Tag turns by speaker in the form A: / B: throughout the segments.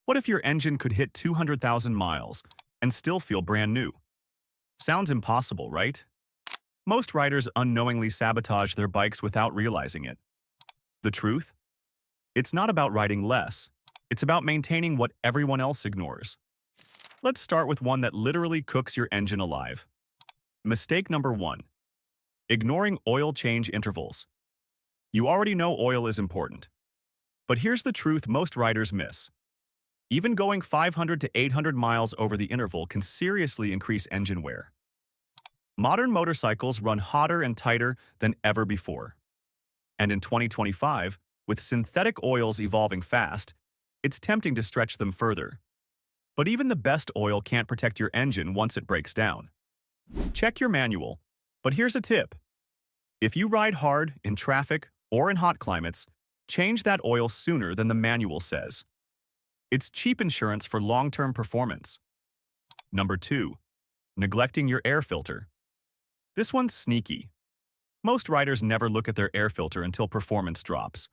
A: What if your engine could hit 200,000 miles and still feel brand new? Sounds impossible, right? Most riders unknowingly sabotage their bikes without realizing it. The truth? It's not about riding less. It's about maintaining what everyone else ignores. Let's start with one that literally cooks your engine alive. Mistake number 1. Ignoring oil change intervals. You already know oil is important. But here's the truth most riders miss. Even going 500 to 800 miles over the interval can seriously increase engine wear. Modern motorcycles run hotter and tighter than ever before. And in 2025, with synthetic oils evolving fast, it's tempting to stretch them further. But even the best oil can't protect your engine once it breaks down. Check your manual, but here's a tip. If you ride hard in traffic or in hot climates, change that oil sooner than the manual says. It's cheap insurance for long-term performance. Number 2. Neglecting your air filter. This one's sneaky. Most riders never look at their air filter until performance drops.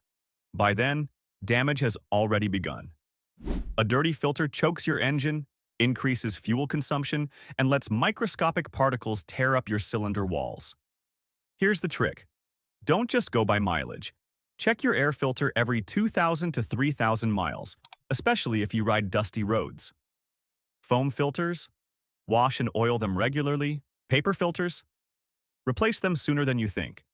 A: By then, damage has already begun. A dirty filter chokes your engine, increases fuel consumption, and lets microscopic particles tear up your cylinder walls. Here's the trick. Don't just go by mileage. Check your air filter every 2,000 to 3,000 miles, especially if you ride dusty roads. Foam filters? Wash and oil them regularly. Paper filters? Replace them sooner than you think.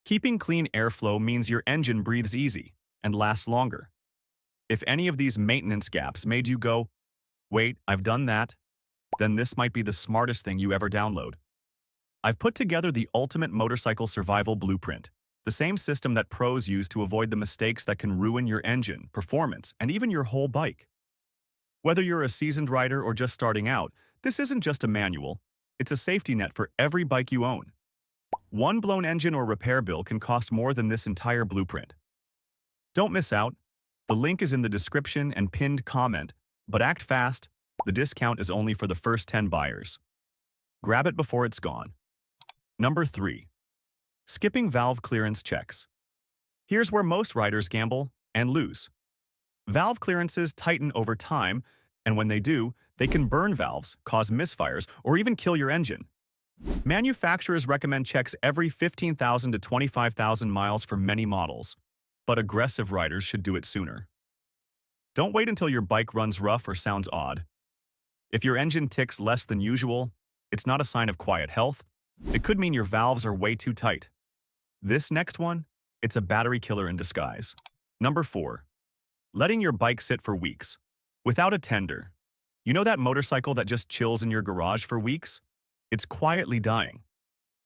A: Keeping clean airflow means your engine breathes easy and lasts longer. If any of these maintenance gaps made you go, "Wait, I've done that," then this might be the smartest thing you ever download. I've put together the ultimate motorcycle survival blueprint, the same system that pros use to avoid the mistakes that can ruin your engine, performance, and even your whole bike. Whether you're a seasoned rider or just starting out, this isn't just a manual, it's a safety net for every bike you own. One blown engine or repair bill can cost more than this entire blueprint. Don't miss out. The link is in the description and pinned comment, but act fast, the discount is only for the first 10 buyers. Grab it before it's gone. Number 3. Skipping valve clearance checks. Here's where most riders gamble and lose. Valve clearances tighten over time, and when they do, they can burn valves, cause misfires, or even kill your engine. Manufacturers recommend checks every 15,000 to 25,000 miles for many models, but aggressive riders should do it sooner. Don't wait until your bike runs rough or sounds odd. If your engine ticks less than usual, it's not a sign of quiet health. It could mean your valves are way too tight. This next one, it's a battery killer in disguise. Number 4. Letting your bike sit for weeks. Without a tender. You know that motorcycle that just chills in your garage for weeks? It's quietly dying.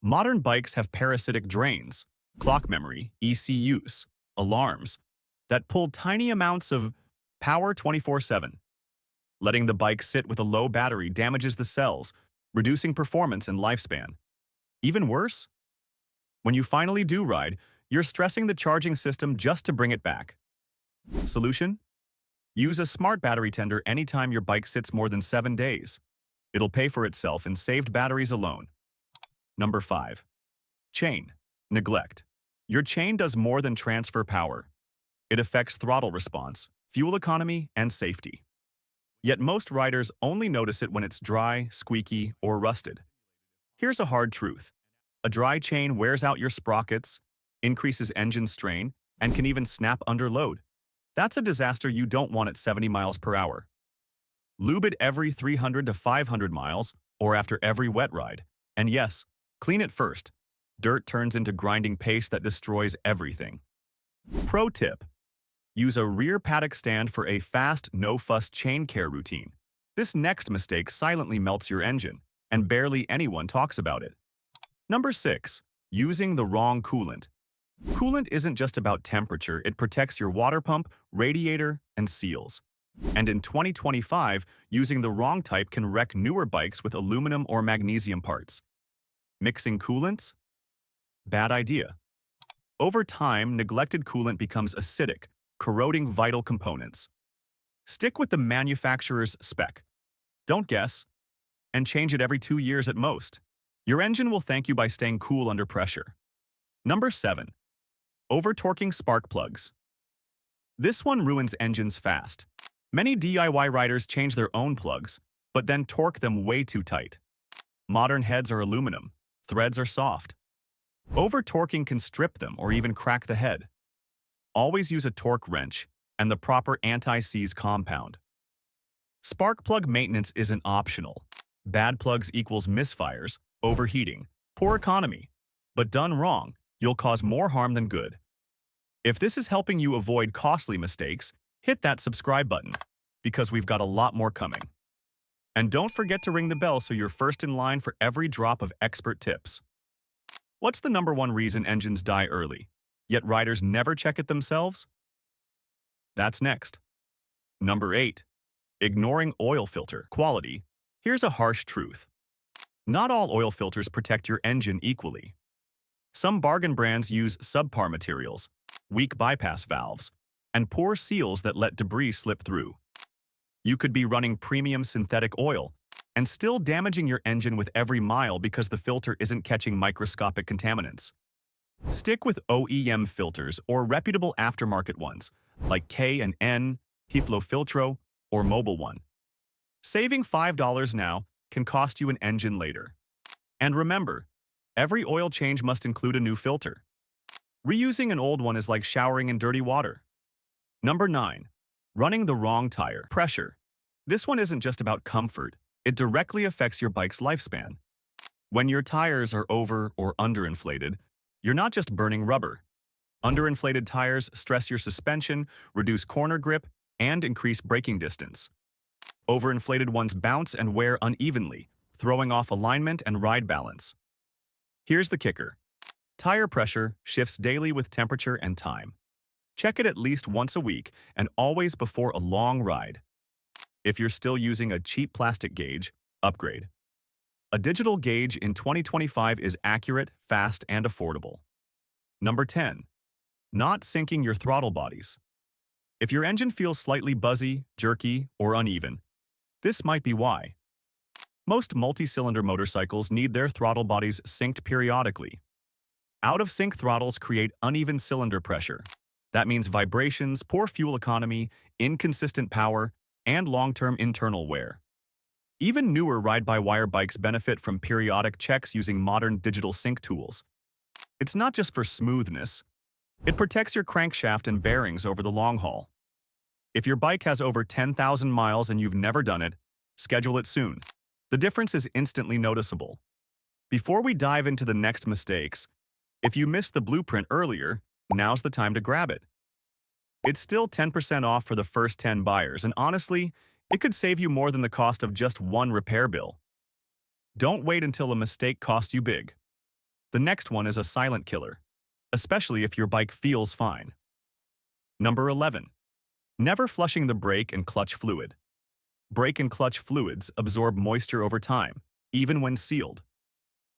A: Modern bikes have parasitic drains, clock memory, ECUs, alarms, that pull tiny amounts of power 24/7. Letting the bike sit with a low battery damages the cells, reducing performance and lifespan. Even worse? When you finally do ride, you're stressing the charging system just to bring it back. Solution? Use a smart battery tender anytime your bike sits more than 7 days. It'll pay for itself in saved batteries alone. Number 5. Chain. Neglect. Your chain does more than transfer power. It affects throttle response, fuel economy, and safety. Yet most riders only notice it when it's dry, squeaky, or rusted. Here's a hard truth. A dry chain wears out your sprockets, increases engine strain, and can even snap under load. That's a disaster you don't want at 70 miles per hour. Lube it every 300 to 500 miles, or after every wet ride. And yes, clean it first. Dirt turns into grinding paste that destroys everything. Pro tip. Use a rear paddock stand for a fast, no-fuss chain care routine. This next mistake silently melts your engine, and barely anyone talks about it. Number 6. Using the wrong coolant. Coolant isn't just about temperature, it protects your water pump, radiator, and seals. And in 2025, using the wrong type can wreck newer bikes with aluminum or magnesium parts. Mixing coolants? Bad idea. Over time, neglected coolant becomes acidic, corroding vital components. Stick with the manufacturer's spec. Don't guess, and change it every 2 years at most. Your engine will thank you by staying cool under pressure. Number 7. Overtorquing spark plugs. This one ruins engines fast. Many DIY riders change their own plugs, but then torque them way too tight. Modern heads are aluminum, threads are soft. Over-torquing can strip them or even crack the head. Always use a torque wrench and the proper anti-seize compound. Spark plug maintenance isn't optional. Bad plugs equals misfires, overheating, poor economy. But done wrong, you'll cause more harm than good. If this is helping you avoid costly mistakes, hit that subscribe button, because we've got a lot more coming. And don't forget to ring the bell so you're first in line for every drop of expert tips. What's the #1 reason engines die early, yet riders never check it themselves? That's next. Number 8. Ignoring oil filter quality. Here's a harsh truth. Not all oil filters protect your engine equally. Some bargain brands use subpar materials, weak bypass valves, and poor seals that let debris slip through. You could be running premium synthetic oil and still damaging your engine with every mile because the filter isn't catching microscopic contaminants. Stick with OEM filters or reputable aftermarket ones like K&N, Filtro, or Mobile One. Saving $5 now can cost you an engine later. And remember, every oil change must include a new filter. Reusing an old one is like showering in dirty water. Number 9. Running the wrong tire pressure. This one isn't just about comfort. It directly affects your bike's lifespan. When your tires are over or underinflated, you're not just burning rubber. Underinflated tires stress your suspension, reduce corner grip, and increase braking distance. Overinflated ones bounce and wear unevenly, throwing off alignment and ride balance. Here's the kicker. Tire pressure shifts daily with temperature and time. Check it at least once a week and always before a long ride. If you're still using a cheap plastic gauge, upgrade. A digital gauge in 2025 is accurate, fast, and affordable. Number 10. Not syncing your throttle bodies. If your engine feels slightly buzzy, jerky, or uneven, this might be why. Most multi-cylinder motorcycles need their throttle bodies synced periodically. Out-of-sync throttles create uneven cylinder pressure. That means vibrations, poor fuel economy, inconsistent power, and long-term internal wear. Even newer ride-by-wire bikes benefit from periodic checks using modern digital sync tools. It's not just for smoothness. It protects your crankshaft and bearings over the long haul. If your bike has over 10,000 miles and you've never done it, schedule it soon. The difference is instantly noticeable. Before we dive into the next mistakes, if you missed the blueprint earlier, now's the time to grab it. It's still 10% off for the first 10 buyers, and honestly, it could save you more than the cost of just one repair bill. Don't wait until a mistake costs you big. The next one is a silent killer, especially if your bike feels fine. Number 11. Never flushing the brake and clutch fluid. Brake and clutch fluids absorb moisture over time, even when sealed.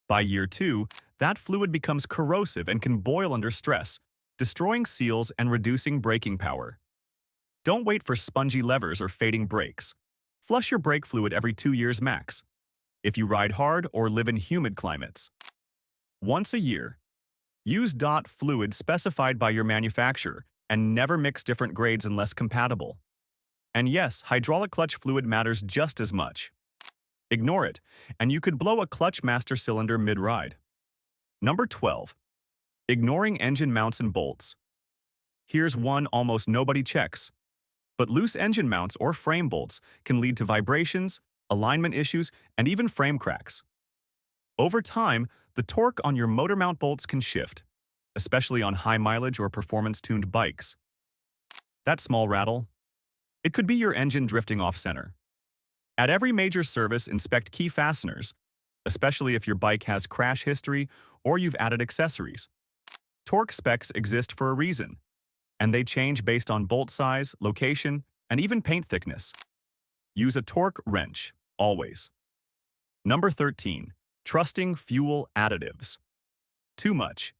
A: By year 2, that fluid becomes corrosive and can boil under stress, destroying seals and reducing braking power. Don't wait for spongy levers or fading brakes. Flush your brake fluid every 2 years max, if you ride hard or live in humid climates. Once a year. Use DOT fluid specified by your manufacturer and never mix different grades unless compatible. And yes, hydraulic clutch fluid matters just as much. Ignore it, and you could blow a clutch master cylinder mid-ride. Number 12. Ignoring engine mounts and bolts. Here's one almost nobody checks. But loose engine mounts or frame bolts can lead to vibrations, alignment issues, and even frame cracks. Over time, the torque on your motor mount bolts can shift, especially on high-mileage or performance-tuned bikes. That small rattle? It could be your engine drifting off-center. At every major service, inspect key fasteners, especially if your bike has crash history or you've added accessories. Torque specs exist for a reason, and they change based on bolt size, location, and even paint thickness. Use a torque wrench, always. Number 13. Trusting fuel additives. Too much.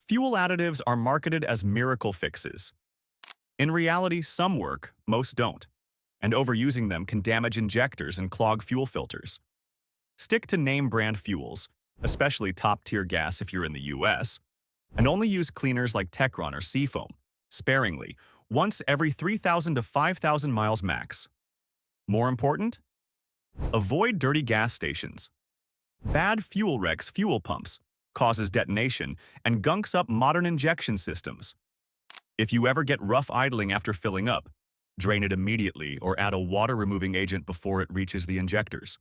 A: Fuel additives are marketed as miracle fixes. In reality, some work, most don't, and overusing them can damage injectors and clog fuel filters. Stick to name-brand fuels, especially top-tier gas if you're in the US, and only use cleaners like Techron or Seafoam, sparingly, once every 3,000 to 5,000 miles max. More important? Avoid dirty gas stations. Bad fuel wrecks fuel pumps, causes detonation, and gunks up modern injection systems. If you ever get rough idling after filling up, drain it immediately or add a water-removing agent before it reaches the injectors.